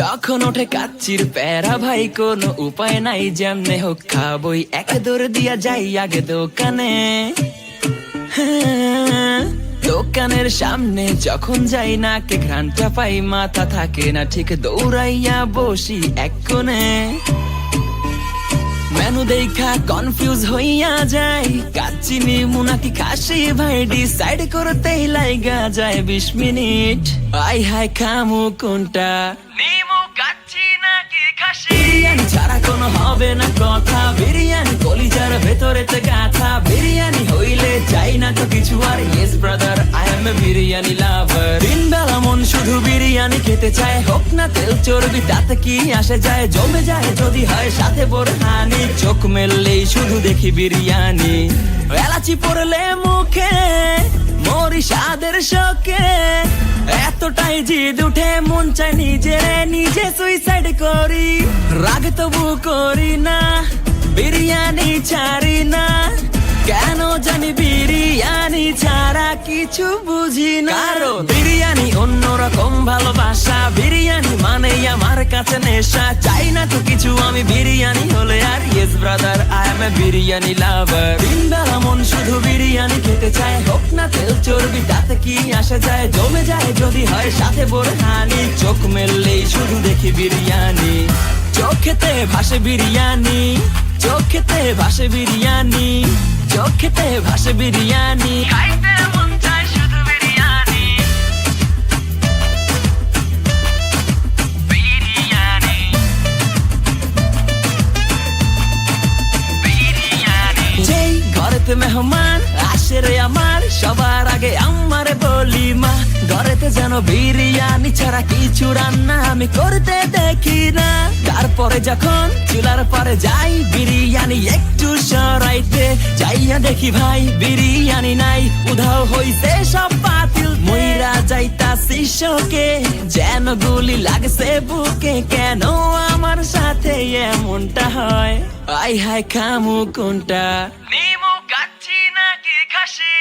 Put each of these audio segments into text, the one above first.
যখন ওঠে কাচ্চির প্যারা ভাই কোনো উপায় নাই, যেমনে হোক খাবই, এক দৌড় দিয়া যাই আগে দোকানে। দোকানের সামনে যখন যাই নাকে ঘ্রাণটা পাই, মাথা থাকে না ঠিক, দৌড়াইয়া বসি এক কোণে। মেনু দেখা কনফিউজ হইয়া যাই, কাচ্চি নিমু নাকি খাসি ভাই, ডিসাইড করতেই লাইগা যায় 20 মিনিট। আই হাই খামু কোনটা, নিমু কাচ্চি নাকি খাসি? বিরিয়ানি ছাড়া কোনো হবে না কথা, বিরিয়ানি কলিজার ভেতরেতে গাথা, বিরিয়ানি হইলে চাই না তো কিছু আর। Yes brother, I M A biryani লাভার। দিন বেলা মন শুধু বিরিয়ানি খেতে চায়, হোক না তেল চর্বি তাতে কি আসে যায়, জমে যায় যদি হয় সাথে বোরহানি। চোখ মেললেই শুধু দেখি বিরিয়ানি, এলাচি পড়লে মুখে মরি স্বাদের শোকে। এতটাই জিদ উঠে মন চাই নিজে সুইসাইড করি, রাগ তবু করি না, বিরিয়ানি ছাড়ি না। কেন জানি বিরিয়ানি ছাড়া কিছু বুঝি না, কারণ বিরিয়ানি অন্যরকম ভালোবাসা, বিরিয়ানি মানে আমার কাছে নেশা। চাই না তো কিছু আমি বিরিয়ানি হলে আর। Yes brother, I M A biryani লাভার। দিন বেলা মন শুধু বিরিয়ানি খেতে চায়, হোক না তেল চর্বি তাতে কি আসে যায়, জমে যায় যদি হয় সাথে বোরহানি। চোখ মেললেই শুধু দেখি বিরিয়ানি, চোখেতে ভাসে বিরিয়ানি, চোখেতে ভাসে বিরিয়ানি, চোখেতে ভাসে বিরিয়ানি, খাইতে মন চায় শুধু বিরিয়ানি। বিরিয়ানি বিরিয়ানি। যেই ঘরেতে মেহমান আসে রে আমার, সবার আগে আমারে বলি মা, ঘরেতে যেন বিরিয়ানি ছাড়া কিছু রান্না আমি করতে দেখি না। তারপরে যখন চুলার পরে যাই বিরিয়ানি একটু সরাইতে, যাইয়া দেখি ভাই বিরিয়ানি নাই, উধাও হইছে সব পাতিল। মইরা যাইতাছি শোকে, যেন গুলি লাগছে বুকে, কেন আমার সাথে এমনটা হয়? আই হাই খামু কোনটা, নিমু কাচ্চি নাকি খাসি?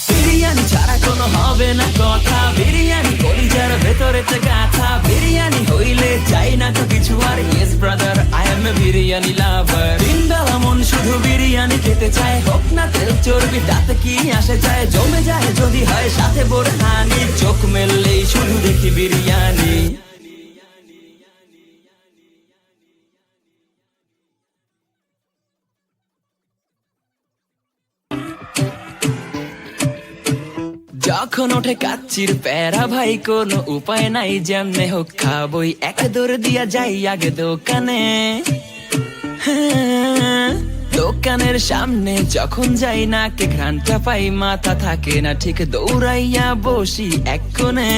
বিরিয়ানি ছাড়া কোনো হবে না কথা, বিরিয়ানি কলিজার ভেতরেতে গাথা, বিরিয়ানি হইলে চাই না তো কিছু আর। Yes brother, I M A biryani লাভার। দিন বেলা মন শুধু বিরিয়ানি খেতে চায়, হোক না তেল চর্বি তাতে কি আসে যায়, জমে যায় যদি হয় সাথে বোরহানি। চোখ মেললেই শুধু দেখি বিরিয়ানি। যখন ওঠে কাচ্চির প্যারা ভাই কোনো উপায় নাই, যেমনে হোক খাবই, এক দৌড় দিয়া যাই আগে দোকানে। দোকানের সামনে যখন যাই নাকে ঘ্রাণটা পাই, মাথা থাকে না ঠিক, দৌড়াইয়া বসি এক কোণে।